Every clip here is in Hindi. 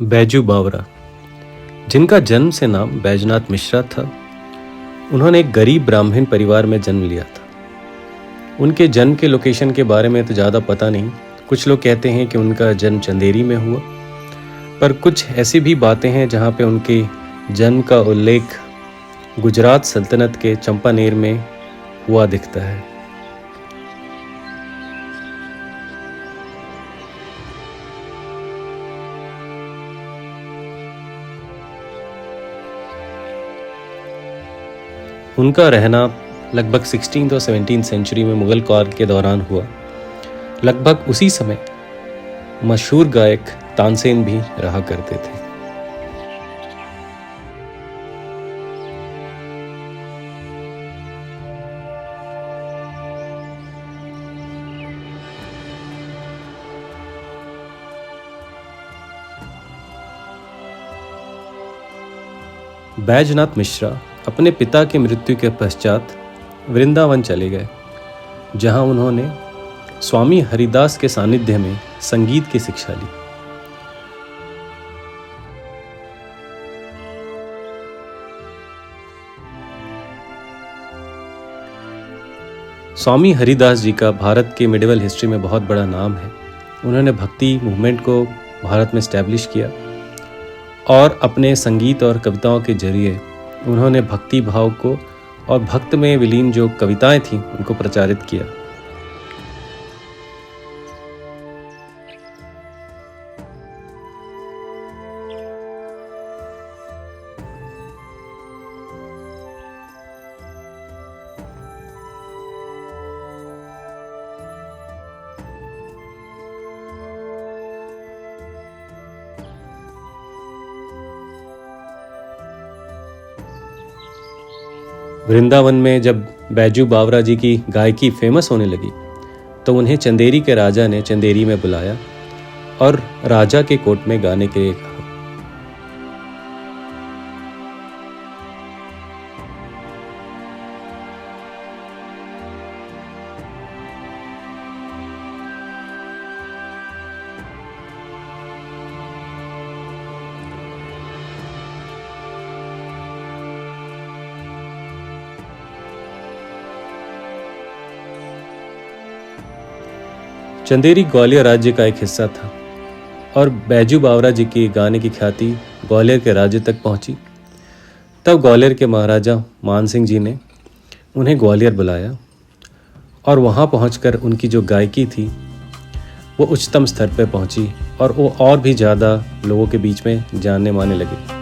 बैजू बावरा, जिनका जन्म से नाम बैजनाथ मिश्रा था, उन्होंने एक गरीब ब्राह्मण परिवार में जन्म लिया था। उनके जन्म के लोकेशन के बारे में तो ज़्यादा पता नहीं। कुछ लोग कहते हैं कि उनका जन्म चंदेरी में हुआ, पर कुछ ऐसी भी बातें हैं जहाँ पे उनके जन्म का उल्लेख गुजरात सल्तनत के चंपानेर में हुआ दिखता है। उनका रहना लगभग 16th और 17th सेंचुरी में मुगल काल के दौरान हुआ। लगभग उसी समय मशहूर गायक तानसेन भी रहा करते थे। बैजनाथ मिश्रा अपने पिता की मृत्यु के पश्चात वृंदावन चले गए, जहां उन्होंने स्वामी हरिदास के सानिध्य में संगीत की शिक्षा ली। स्वामी हरिदास जी का भारत के मिडिवल हिस्ट्री में बहुत बड़ा नाम है। उन्होंने भक्ति मूवमेंट को भारत में स्टैब्लिश किया और अपने संगीत और कविताओं के जरिए उन्होंने भक्ति भाव को और भक्त में विलीन जो कविताएं थीं उनको प्रचारित किया। वृंदावन में जब बैजू बावरा जी की गायकी फेमस होने लगी तो उन्हें चंदेरी के राजा ने चंदेरी में बुलाया और राजा के कोर्ट में गाने के लिए कहा। चंदेरी ग्वालियर राज्य का एक हिस्सा था और बैजू बावरा जी की गाने की ख्याति ग्वालियर के राज्य तक पहुंची। तब ग्वालियर के महाराजा मान सिंह जी ने उन्हें ग्वालियर बुलाया और वहां पहुंचकर उनकी जो गायकी थी वो उच्चतम स्तर पर पहुंची और वो और भी ज़्यादा लोगों के बीच में जानने माने लगे।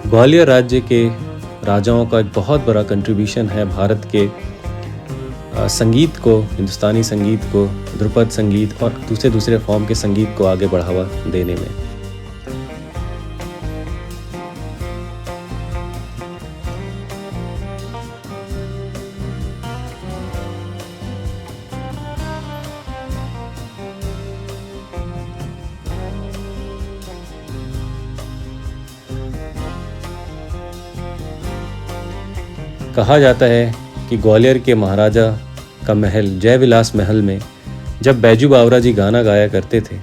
ग्वालियर राज्य के राजाओं का एक बहुत बड़ा कंट्रीब्यूशन है भारत के संगीत को, हिंदुस्तानी संगीत को, ध्रुपद संगीत और दूसरे फॉर्म के संगीत को आगे बढ़ावा देने में। कहा जाता है कि ग्वालियर के महाराजा का महल जय विलास महल में जब बैजू बावरा जी गाना गाया करते थे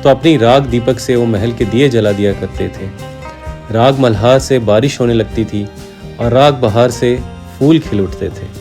तो अपनी राग दीपक से वो महल के दिए जला दिया करते थे। राग मल्हार से बारिश होने लगती थी और राग बहार से फूल खिल उठते थे।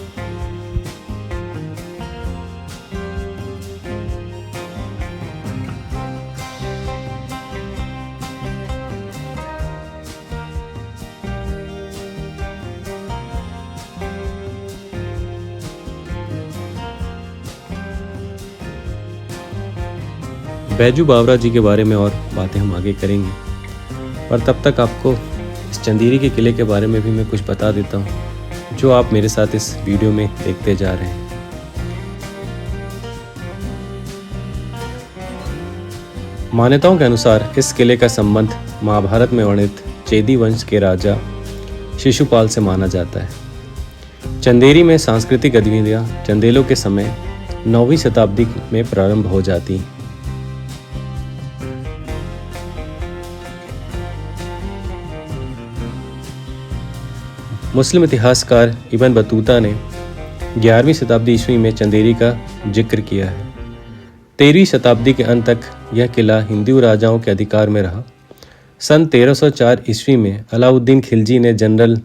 बैजू बावरा जी के बारे में और बातें हम आगे करेंगे, और तब तक आपको इस चंदेरी के किले के बारे में भी मैं कुछ बता देता हूँ जो आप मेरे साथ इस वीडियो में देखते जा रहे हैं। मान्यताओं के अनुसार इस किले का संबंध महाभारत में वर्णित चेदी वंश के राजा शिशुपाल से माना जाता है। चंदेरी में सांस्कृतिक गतिविधियां चंदेलों के समय 9वीं शताब्दी में प्रारंभ हो जाती हैं। मुस्लिम इतिहासकार इब्न बतूता ने 11वीं शताब्दी ईस्वी में चंदेरी का जिक्र किया है। 13वीं शताब्दी के अंत तक यह किला हिंदू राजाओं के अधिकार में रहा। सन 1304 ईस्वी में अलाउद्दीन खिलजी ने जनरल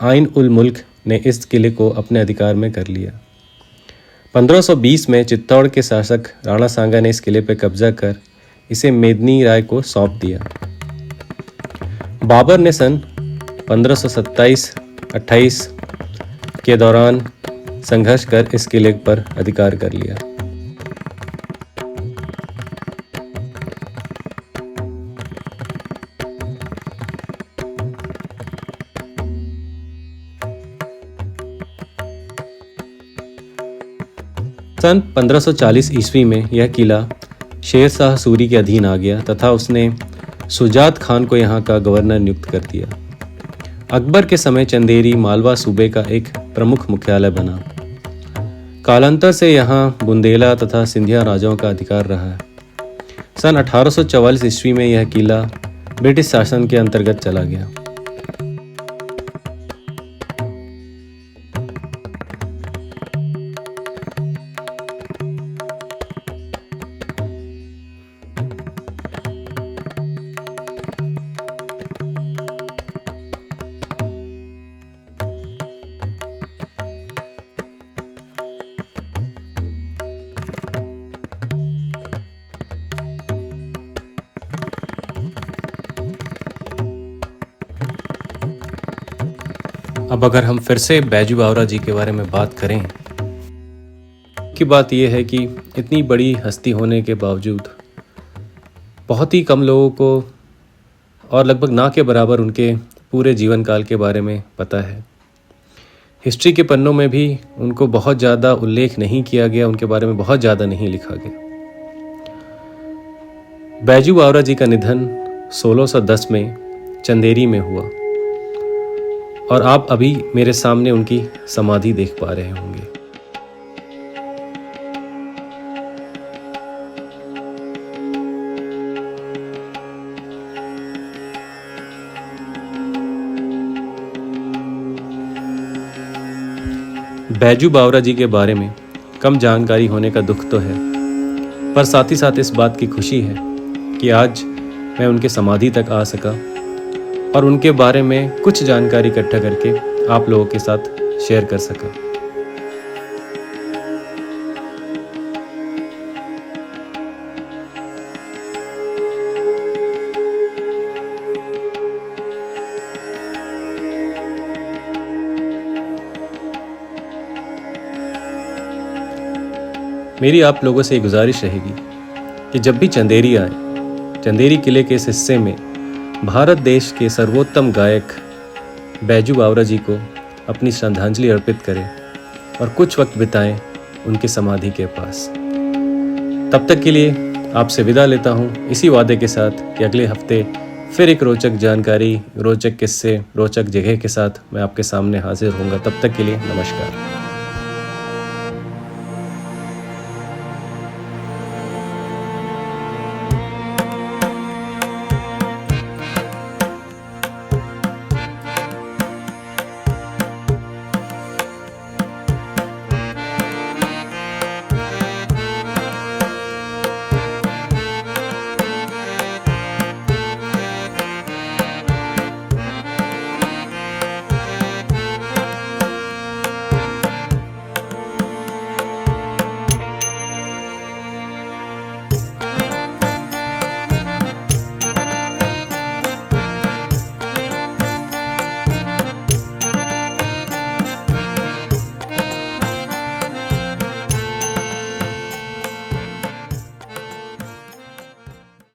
आइन उल मुल्क ने इस किले को अपने अधिकार में कर लिया। 1520 में चित्तौड़ के शासक राणा सांगा ने इस किले पर कब्जा कर इसे मेदिनी राय को सौंप दिया। बाबर ने सन 1527-28 के दौरान संघर्ष कर इस किले पर अधिकार कर लिया। सन 1540 ईस्वी में यह किला शेर शाह सूरी के अधीन आ गया तथा उसने सुजात खान को यहाँ का गवर्नर नियुक्त कर दिया। अकबर के समय चंदेरी मालवा सूबे का एक प्रमुख मुख्यालय बना। कालांतर से यहाँ बुंदेला तथा सिंधिया राजाओं का अधिकार रहा है। सन 1844 ईस्वी में यह किला ब्रिटिश शासन के अंतर्गत चला गया। अब अगर हम फिर से बैजू बावरा जी के बारे में बात करें की बात यह है कि इतनी बड़ी हस्ती होने के बावजूद बहुत ही कम लोगों को और लगभग ना के बराबर उनके पूरे जीवन काल के बारे में पता है। हिस्ट्री के पन्नों में भी उनको बहुत ज़्यादा उल्लेख नहीं किया गया, उनके बारे में बहुत ज़्यादा नहीं लिखा गया। बैजू बावरा जी का निधन 1610 में चंदेरी में हुआ और आप अभी मेरे सामने उनकी समाधि देख पा रहे होंगे। बैजू बावरा जी के बारे में कम जानकारी होने का दुख तो है, पर साथ ही साथ इस बात की खुशी है कि आज मैं उनके समाधि तक आ सका और उनके बारे में कुछ जानकारी इकट्ठा करके आप लोगों के साथ शेयर कर सका। मेरी आप लोगों से गुजारिश रहेगी कि जब भी चंदेरी आए, चंदेरी किले के इस हिस्से में भारत देश के सर्वोत्तम गायक बैजू बावरा जी को अपनी श्रद्धांजलि अर्पित करें और कुछ वक्त बिताएं उनकी समाधि के पास। तब तक के लिए आपसे विदा लेता हूं, इसी वादे के साथ कि अगले हफ्ते फिर एक रोचक जानकारी, रोचक किस्से, रोचक जगह के साथ मैं आपके सामने हाजिर होऊंगा। तब तक के लिए नमस्कार।